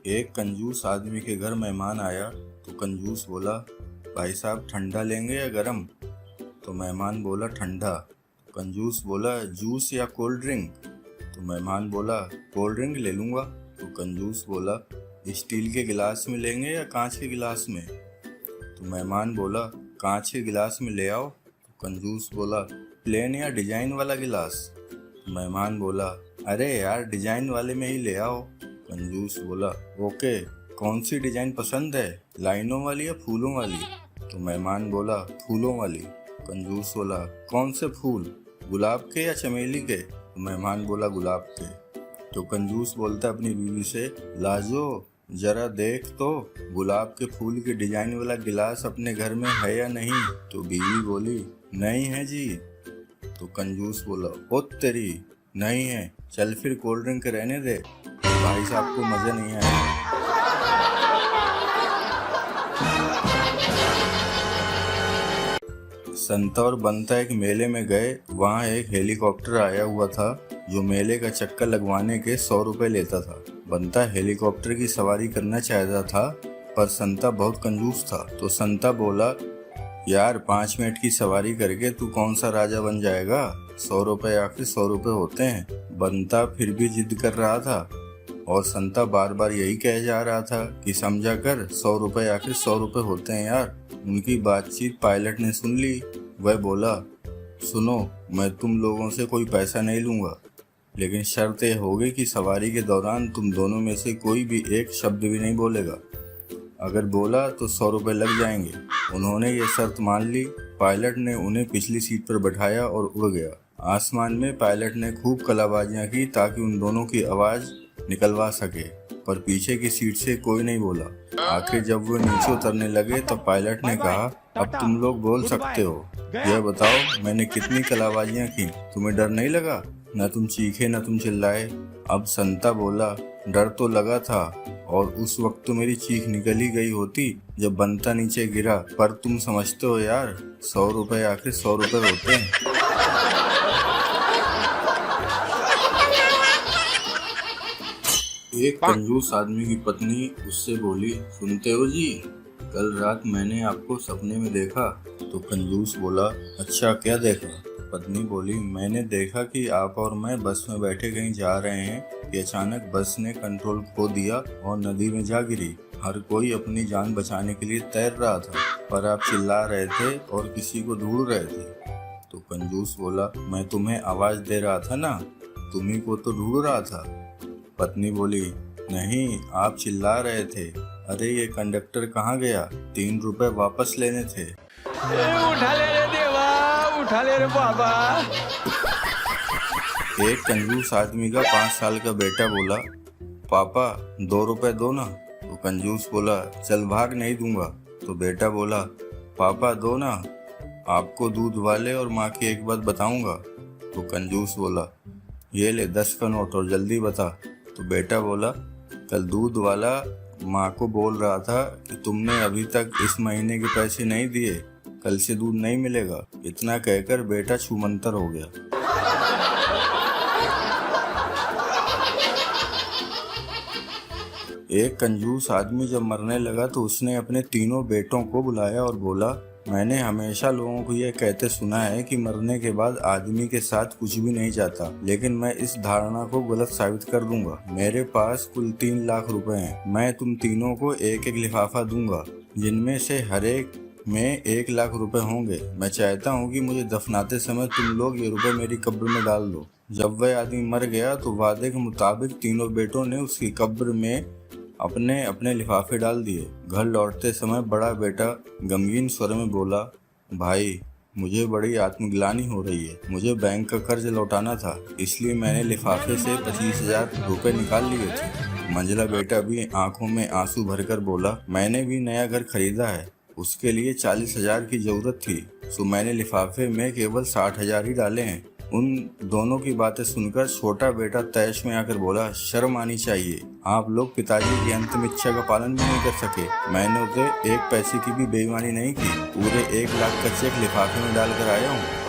एक कंजूस आदमी के घर मेहमान आया तो कंजूस बोला, भाई साहब ठंडा लेंगे या गरम? तो मेहमान बोला ठंडा। तो कंजूस बोला, जूस या कोल्ड ड्रिंक? तो मेहमान बोला, कोल्ड ड्रिंक ले लूँगा। तो कंजूस बोला, स्टील के गिलास में लेंगे या कांच के गिलास में? तो मेहमान बोला, कांच के गिलास में ले आओ। तो कंजूस बोला, प्लेन या डिजाइन वाला गिलास? तो मेहमान बोला, अरे यार डिजाइन वाले में ही ले आओ। कंजूस बोला, ओके, कौन सी डिजाइन पसंद है, लाइनों वाली या फूलों वाली? तो मेहमान बोला, फूलों वाली। कंजूस बोला, कौन से फूल, गुलाब के या चमेली के? तो मेहमान बोला, गुलाब के। तो कंजूस बोलता अपनी बीवी से, लाजो जरा देख तो गुलाब के फूल के डिजाइन वाला गिलास अपने घर में है या नहीं? तो बीवी बोली, नहीं है जी। तो कंजूस बोला, ओ तेरी, नहीं है, चल फिर कोल्ड ड्रिंक रहने दे, भाई साहब को मजा नहीं आया। संता और बंता एक मेले में गए। वहाँ एक हेलीकॉप्टर आया हुआ था जो मेले का चक्कर लगवाने के 100 रुपए लेता था। बंता हेलीकॉप्टर की सवारी करना चाहता था पर संता बहुत कंजूस था। तो संता बोला, यार 5 मिनट की सवारी करके तू कौन सा राजा बन जाएगा, 100 रुपए आखिर 100 रुपए होते हैं। बंता फिर भी जिद कर रहा था और संता बार बार यही कह जा रहा था कि समझा कर, 100 रुपए आखिर 100 रुपए होते हैं यार। उनकी बातचीत पायलट ने सुन ली। वह बोला, सुनो, मैं तुम लोगों से कोई पैसा नहीं लूँगा, लेकिन शर्त यह होगी कि सवारी के दौरान तुम दोनों में से कोई भी एक शब्द भी नहीं बोलेगा। अगर बोला तो 100 रुपए लग जाएंगे। उन्होंने ये शर्त मान ली। पायलट ने उन्हें पिछली सीट पर बैठाया और उड़ गया। आसमान में पायलट ने खूब कलाबाजियाँ की ताकि उन दोनों की आवाज़ निकलवा सके, पर पीछे की सीट से कोई नहीं बोला। आखिर जब वो नीचे उतरने लगे तो पायलट ने कहा, अब तुम लोग बोल सकते हो। यह बताओ मैंने कितनी कलाबाजियाँ की, तुम्हें डर नहीं लगा? न तुम चीखे न तुम चिल्लाए। अब संता बोला, डर तो लगा था और उस वक्त तो मेरी चीख निकल ही गई होती जब बंता नीचे गिरा, पर तुम समझते हो यार, 100 रुपए आखिर 100 रुपए होते हैं। एक कंजूस आदमी की पत्नी उससे बोली, सुनते हो जी, कल रात मैंने आपको सपने में देखा। तो कंजूस बोला, अच्छा क्या देखा? पत्नी बोली, मैंने देखा कि आप और मैं बस में बैठे कहीं जा रहे हैं कि अचानक बस ने कंट्रोल खो दिया और नदी में जा गिरी। हर कोई अपनी जान बचाने के लिए तैर रहा था, पर आप चिल्ला रहे थे और किसी को ढूंढ रहे थे। तो कंजूस बोला, मैं तुम्हें आवाज दे रहा था ना, तुम्ही को तो ढूंढ रहा था। पत्नी बोली, नहीं, आप चिल्ला रहे थे, अरे ये कंडक्टर कहाँ गया, 3 रुपए वापस लेने थे। उठा ले रे देवा, उठा ले रे बाबा। एक कंजूस आदमी का 5 साल का बेटा बोला, पापा 2 रुपए दो ना। तो कंजूस बोला, चल भाग, नहीं दूंगा। तो बेटा बोला, पापा दो ना, आपको दूध वाले और माँ की एक बात बताऊंगा। तो कंजूस बोला, ये ले 10 का नोट और जल्दी बता। तो बेटा बोला, कल दूध वाला माँ को बोल रहा था कि तुमने अभी तक इस महीने के पैसे नहीं दिए, कल से दूध नहीं मिलेगा। इतना कहकर बेटा छूमंतर हो गया। एक कंजूस आदमी जब मरने लगा तो उसने अपने तीनों बेटों को बुलाया और बोला, मैंने हमेशा लोगों को यह कहते सुना है कि मरने के बाद आदमी के साथ कुछ भी नहीं जाता, लेकिन मैं इस धारणा को गलत साबित कर दूंगा। मेरे पास कुल 3 लाख रुपए हैं। मैं तुम तीनों को एक एक लिफाफा दूंगा जिनमें से हर एक में 1 लाख रुपए होंगे। मैं चाहता हूँ कि मुझे दफनाते समय तुम लोग ये रुपए मेरी कब्र में डाल दो। जब वह आदमी मर गया तो वादे के मुताबिक तीनों बेटों ने उसकी कब्र में अपने अपने लिफाफे डाल दिए। घर लौटते समय बड़ा बेटा गमगीन स्वर में बोला, भाई मुझे बड़ी आत्मग्लानि हो रही है, मुझे बैंक का कर्ज लौटाना था, इसलिए मैंने लिफाफे से 25,000 रुपए निकाल लिए थे। मंझला बेटा भी आंखों में आंसू भरकर बोला, मैंने भी नया घर खरीदा है, उसके लिए 40,000 की जरूरत थी, सो मैंने लिफाफे में केवल 60,000 ही डाले हैं। उन दोनों की बातें सुनकर छोटा बेटा तैश में आकर बोला, शर्म आनी चाहिए, आप लोग पिताजी की अंतिम इच्छा का पालन भी नहीं कर सके। मैंने उसे 1 पैसे की भी बेईमानी नहीं की, पूरे 1 लाख का चेक लिफाफे में डालकर आया हूँ।